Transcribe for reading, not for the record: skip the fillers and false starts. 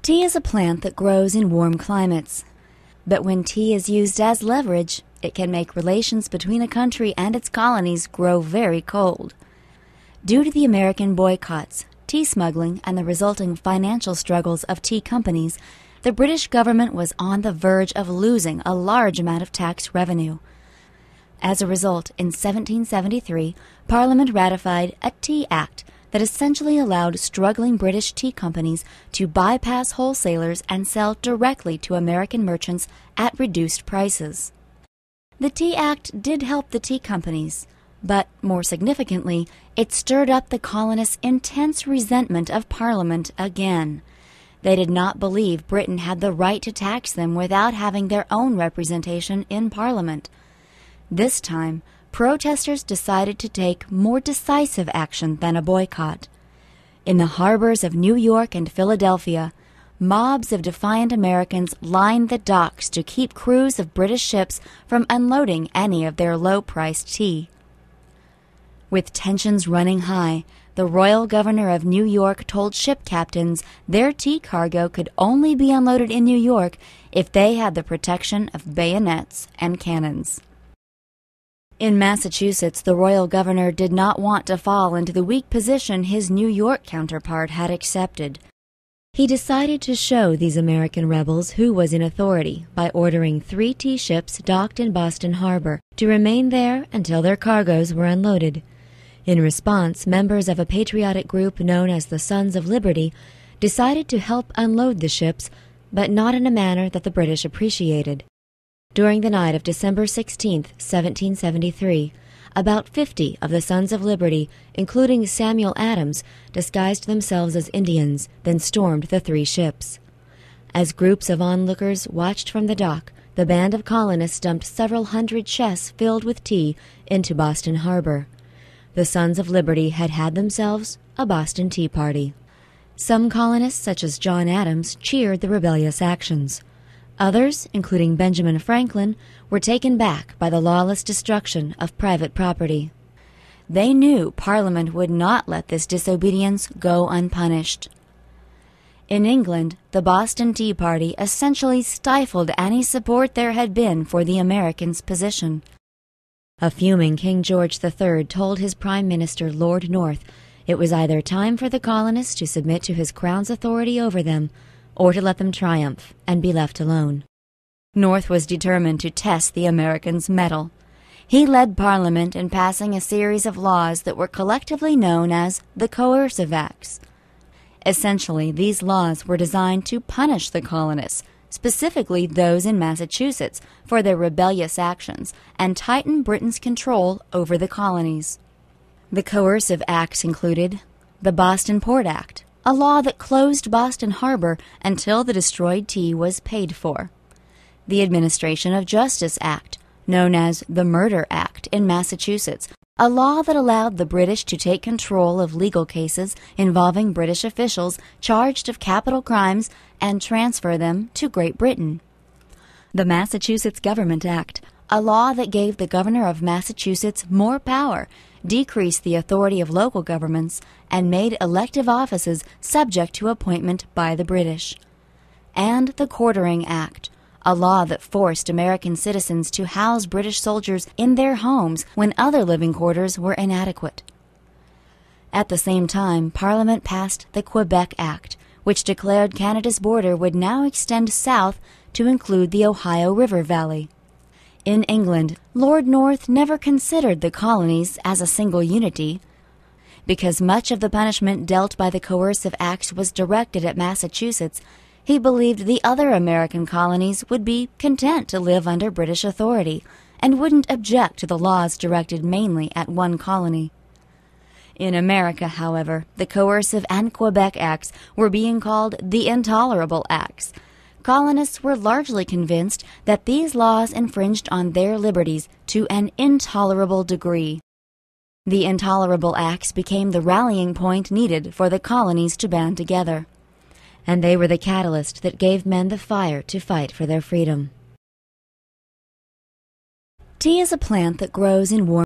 Tea is a plant that grows in warm climates. But when tea is used as leverage, it can make relations between a country and its colonies grow very cold. Due to the American boycotts, tea smuggling, and the resulting financial struggles of tea companies, the British government was on the verge of losing a large amount of tax revenue. As a result, in 1773, Parliament ratified a Tea Act that essentially allowed struggling British tea companies to bypass wholesalers and sell directly to American merchants at reduced prices. The Tea Act did help the tea companies, but more significantly, it stirred up the colonists' intense resentment of Parliament again. They did not believe Britain had the right to tax them without having their own representation in Parliament. This time, protesters decided to take more decisive action than a boycott. In the harbors of New York and Philadelphia, mobs of defiant Americans lined the docks to keep crews of British ships from unloading any of their low-priced tea. With tensions running high, the royal governor of New York told ship captains their tea cargo could only be unloaded in New York if they had the protection of bayonets and cannons. In Massachusetts, the royal governor did not want to fall into the weak position his New York counterpart had accepted. He decided to show these American rebels who was in authority by ordering 3 tea ships docked in Boston Harbor to remain there until their cargoes were unloaded. In response, members of a patriotic group known as the Sons of Liberty decided to help unload the ships, but not in a manner that the British appreciated. During the night of December 16, 1773, about 50 of the Sons of Liberty, including Samuel Adams, disguised themselves as Indians, then stormed the 3 ships. As groups of onlookers watched from the dock, the band of colonists dumped several hundred chests filled with tea into Boston Harbor. The Sons of Liberty had had themselves a Boston Tea Party. Some colonists, such as John Adams, cheered the rebellious actions. Others, including Benjamin Franklin, were taken back by the lawless destruction of private property. They knew Parliament would not let this disobedience go unpunished. In England, the Boston Tea Party essentially stifled any support there had been for the Americans' position. A fuming King George III told his Prime Minister Lord North it was either time for the colonists to submit to his crown's authority over them, or to let them triumph and be left alone. North was determined to test the Americans' mettle. He led Parliament in passing a series of laws that were collectively known as the Coercive Acts. Essentially, these laws were designed to punish the colonists, specifically those in Massachusetts, for their rebellious actions, and tighten Britain's control over the colonies. The Coercive Acts included the Boston Port Act, a law that closed Boston Harbor until the destroyed tea was paid for. The Administration of Justice Act, known as the Murder Act in Massachusetts, a law that allowed the British to take control of legal cases involving British officials charged of capital crimes and transfer them to Great Britain. The Massachusetts Government Act, a law that gave the governor of Massachusetts more power, decreased the authority of local governments, and made elective offices subject to appointment by the British. And the Quartering Act, a law that forced American citizens to house British soldiers in their homes when other living quarters were inadequate. At the same time, Parliament passed the Quebec Act, which declared Canada's border would now extend south to include the Ohio River Valley. In England, Lord North never considered the colonies as a single unity. Because much of the punishment dealt by the Coercive Acts was directed at Massachusetts, he believed the other American colonies would be content to live under British authority and wouldn't object to the laws directed mainly at one colony. In America, however, the Coercive and Quebec Acts were being called the Intolerable Acts. Colonists were largely convinced that these laws infringed on their liberties to an intolerable degree. The Intolerable Acts became the rallying point needed for the colonies to band together, and they were the catalyst that gave men the fire to fight for their freedom. Tea is a plant that grows in warm